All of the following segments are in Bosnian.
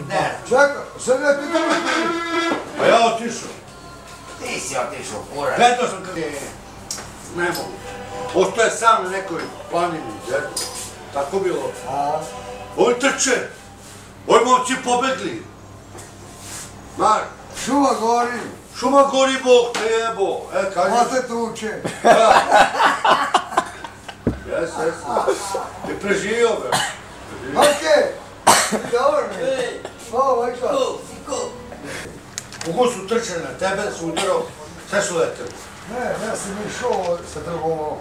Ne. Čekaj, sad ja ti dobro Pa ja otišao. Ti si otišao, kurac. Gledao sam kako je. Ne mogu. Ostaje sam na nekoj planini, djeto. Tako bilo. Ovi trče. Ovi momci pobegli. Mar. Šuma gori. Šuma gori, Bog te jebo. Kaži. Pa te tuče. Jes. Ti preživio, bre. Okej. Dobro mi. O, vajka. Kogo su trčali na tebe, su udarao, sve su leteli. Ne, ja sam išao sa trgovom.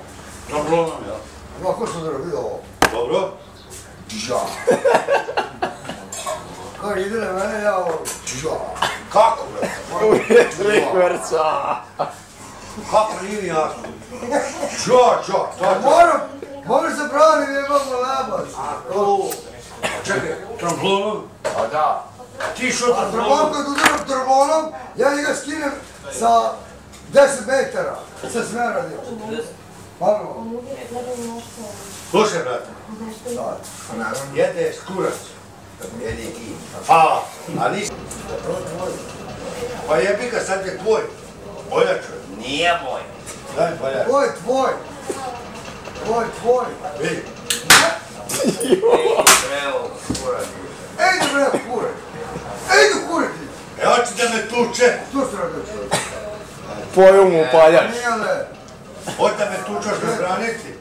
Troglonom, jel? Ovako sam drobio ovo. Dobro. Ža. Kao ide na mene, ja ovo. Ža. Kako, bre? Rikverca. Kako, nije mi jasno. Ža. Moram se brani, ne mogu labac. Čekaj, troglonom? A da. Ti što A trgolom kad udaram trgolom, ja njega skinem sa 10 metara. Sa smeradim. Pano. Slušaj, brate. Jede skurac. Jedi ti. Hvala. A nisi. Pa jebi ga, sad je tvoj. Ojačo. Nije moj. Daj, pa ja. Tvoj. Vidi. Evo, kurac. Ejde bre, kuret. Ejde kuret. Evo će da me tuče. Tu se radi čovjek. Poju mu paljač. Nije le. Hoće da me tučaš da braniti.